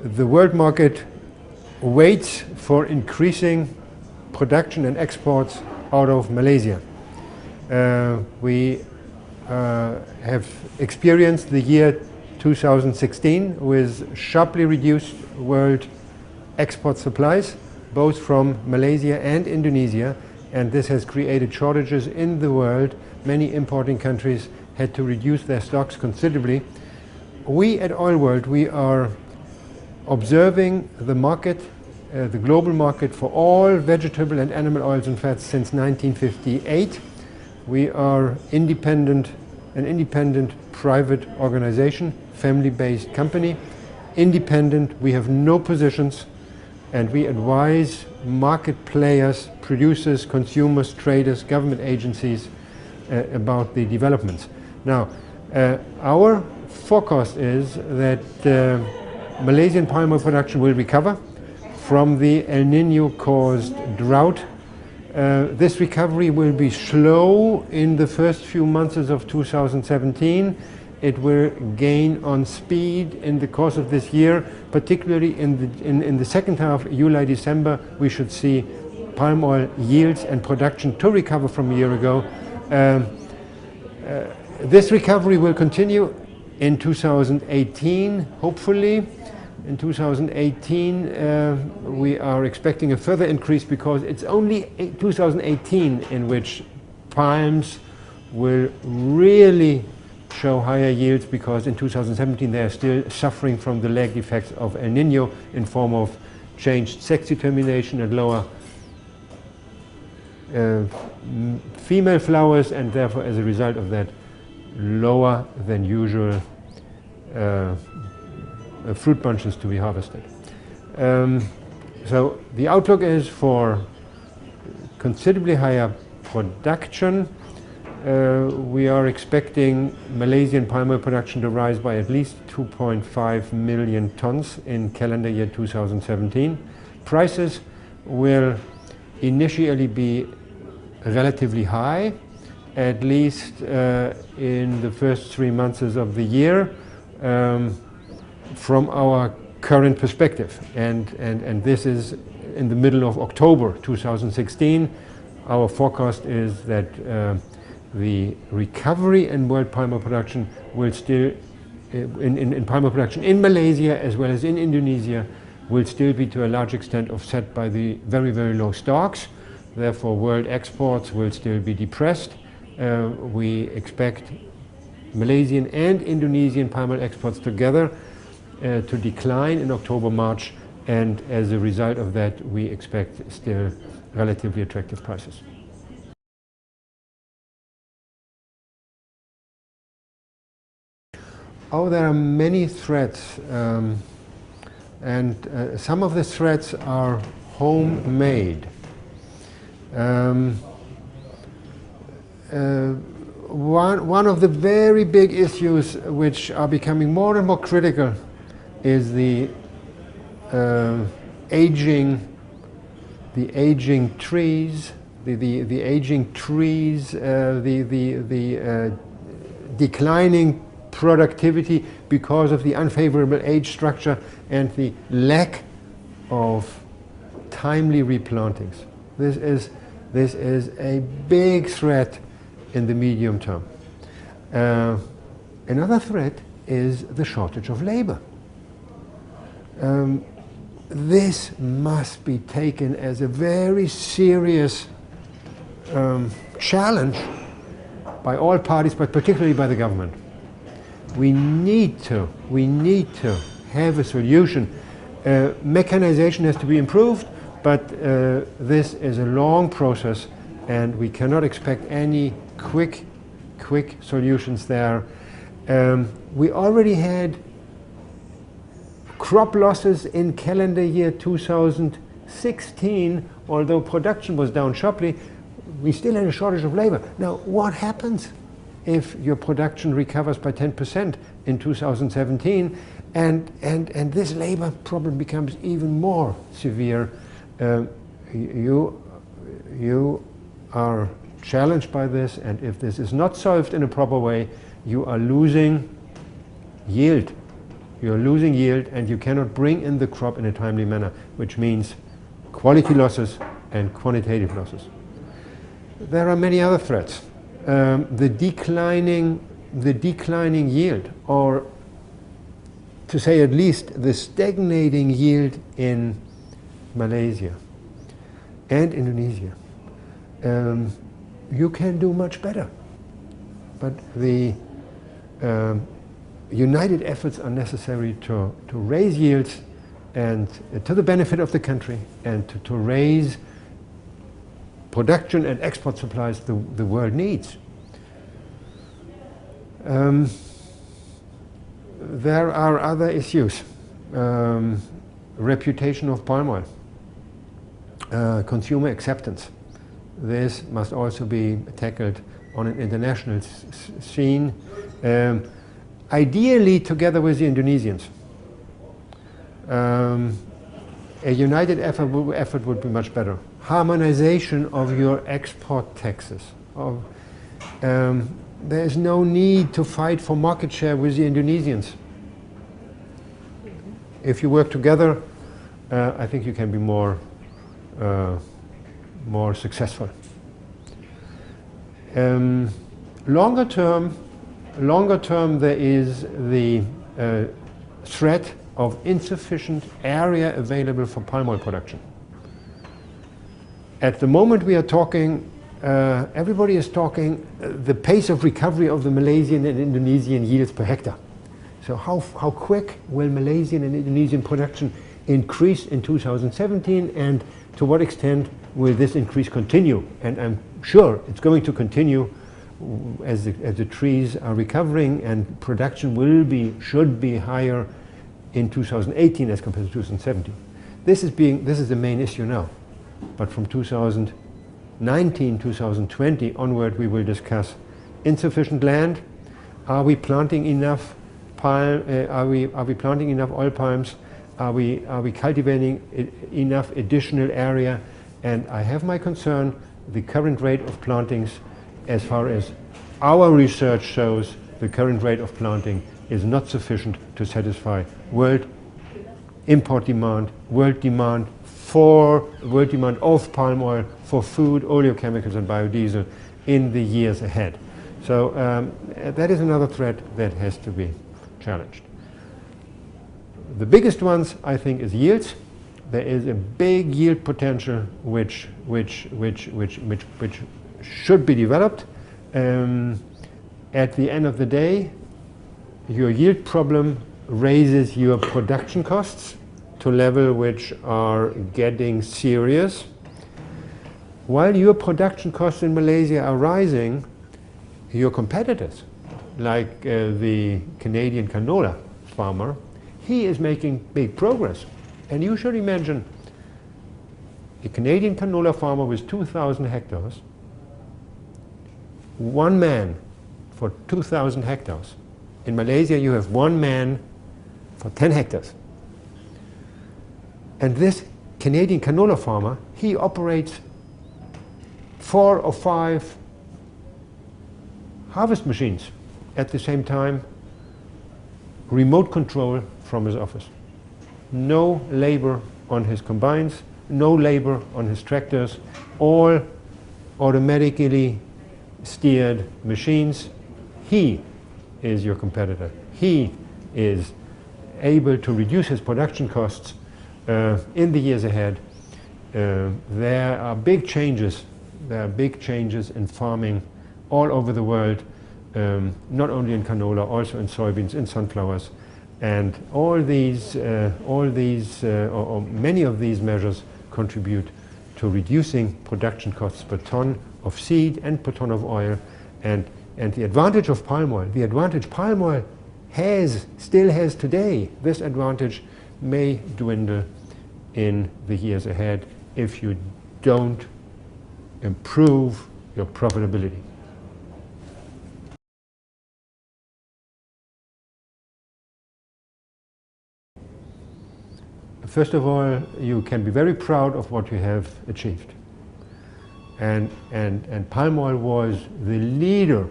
The world market waits for increasing production and exports out of Malaysia. We have experienced the year 2016 with sharply reduced world export supplies, both from Malaysia and Indonesia, and this has created shortages in the world. Many importing countries had to reduce their stocks considerably. We at Oil World, we are observing the market, the global market for all vegetable and animal oils and fats since 1958. We are an independent private organization, family-based company. Independent, we have no positions, and we advise market players, producers, consumers, traders, government agencies about the developments. Now, our forecast is that Malaysian palm oil production will recover from the El Nino caused drought. This recovery will be slow in the first few months of 2017. It will gain on speed in the course of this year, particularly in the second half, July, December. We should see palm oil yields and production to recover from a year ago. This recovery will continue in 2018, hopefully. In 2018, we are expecting a further increase because it's only 2018 in which palms will really show higher yields, because in 2017 they are still suffering from the lagged effects of El Nino in form of changed sex determination and lower female flowers, and therefore as a result of that lower than usual fruit bunches to be harvested. So the outlook is for considerably higher production. We are expecting Malaysian palm oil production to rise by at least 2.5 million tons in calendar year 2017. Prices will initially be relatively high, at least in the first 3 months of the year, from our current perspective. And this is in the middle of October 2016. Our forecast is that the recovery in world palm oil production will still, in palm oil production in Malaysia as well as in Indonesia, will still be to a large extent offset by the very, very low stocks. Therefore, world exports will still be depressed. We expect Malaysian and Indonesian palm oil exports together to decline in October, March, and as a result of that, we expect still relatively attractive prices. Oh, there are many threats, and some of the threats are homemade. One of the very big issues which are becoming more and more critical is the aging trees, the declining productivity because of the unfavorable age structure and the lack of timely replantings. This is a big threat in the medium term. Another threat is the shortage of labor. This must be taken as a very serious challenge by all parties, but particularly by the government. We need to have a solution. Mechanization has to be improved, but this is a long process, and we cannot expect any quick solutions there. We already had crop losses in calendar year 2016, although production was down sharply. We still had a shortage of labor. Now, what happens if your production recovers by 10% in 2017, and this labor problem becomes even more severe? You are challenged by this, and if this is not solved in a proper way, you are losing yield. You're losing yield and you cannot bring in the crop in a timely manner, which means quality losses and quantitative losses. There are many other threats. The declining yield, or to say at least the stagnating yield in Malaysia and Indonesia. You can do much better, but the united efforts are necessary to raise yields and to the benefit of the country, and to raise production and export supplies the world needs. There are other issues. Reputation of palm oil, consumer acceptance. This must also be tackled on an international scene, ideally together with the Indonesians. A united effort would be much better. Harmonization of your export taxes. There is no need to fight for market share with the Indonesians. If you work together, I think you can be more successful. Longer term, there is the threat of insufficient area available for palm oil production. At the moment we are talking, everybody is talking the pace of recovery of the Malaysian and Indonesian yields per hectare. So how quick will Malaysian and Indonesian production increase in 2017, and to what extent will this increase continue? And I'm sure it's going to continue as the trees are recovering, and production should be higher in 2018 as compared to 2017. This is the main issue now. But from 2019, 2020 onward, we will discuss insufficient land. Are we planting enough are we planting enough oil palms? Are we cultivating enough additional area? And I have my concern. The current rate of plantings, as far as our research shows, the current rate of planting is not sufficient to satisfy world import demand, world demand of palm oil for food, oleochemicals and biodiesel in the years ahead. So that is another threat that has to be challenged. The biggest ones, I think, is yields. There is a big yield potential which should be developed. At the end of the day, your yield problem raises your production costs to level which are getting serious. While your production costs in Malaysia are rising, your competitors, like the Canadian canola farmer, he is making big progress. And you should imagine a Canadian canola farmer with 2,000 hectares, one man for 2,000 hectares. In Malaysia, you have one man for 10 hectares. And this Canadian canola farmer, he operates 4 or 5 harvest machines at the same time, remote control from his office. No labor on his combines, no labor on his tractors, all automatically steered machines. He is your competitor. He is able to reduce his production costs in the years ahead. There are big changes. There are big changes in farming all over the world, not only in canola, also in soybeans, in sunflowers, and all these, or many of these measures contribute to reducing production costs per ton of seed and per ton of oil. And the advantage of palm oil, the advantage palm oil still has today, this advantage may dwindle in the years ahead if you don't improve your profitability. First of all, you can be very proud of what you have achieved. And palm oil was the leader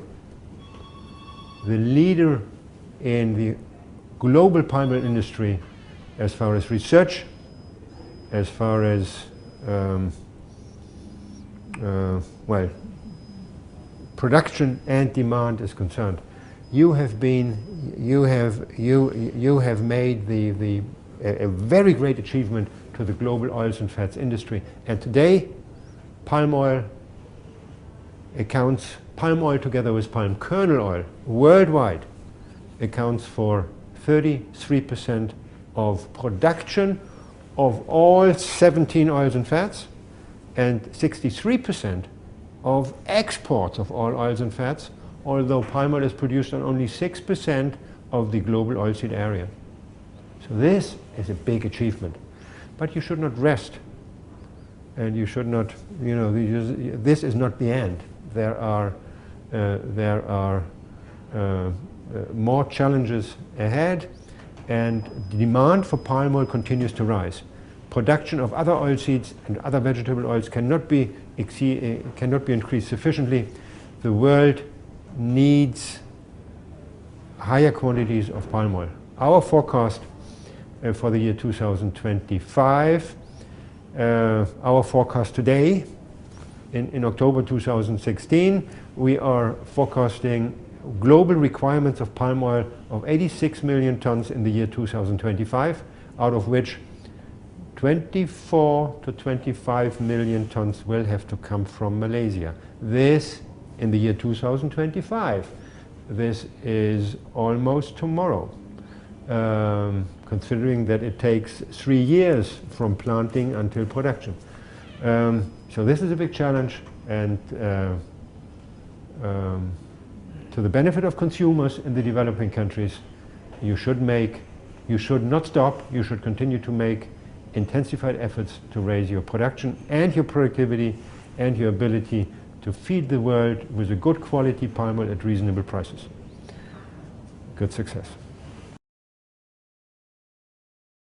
in the global palm oil industry as far as research, as far as well, production and demand is concerned. You have made a very great achievement to the global oils and fats industry. And today, palm oil together with palm kernel oil worldwide accounts for 33% of production of all 17 oils and fats and 63% of exports of all oils and fats, although palm oil is produced on only 6% of the global oilseed area. So this is a big achievement. But you should not rest, and you should not, this is not the end. There are more challenges ahead, and the demand for palm oil continues to rise. Production of other oilseeds and other vegetable oils cannot be increased sufficiently. The world needs higher quantities of palm oil. Our forecast for the year 2025, our forecast today, in October 2016, we are forecasting global requirements of palm oil of 86 million tons in the year 2025, out of which 24 to 25 million tons will have to come from Malaysia. This in the year 2025. This is almost tomorrow, considering that it takes 3 years from planting until production. So this is a big challenge, and to the benefit of consumers in the developing countries, you should not stop, you should continue to make intensified efforts to raise your production and your productivity and your ability to feed the world with a good quality palm oil at reasonable prices. Good success.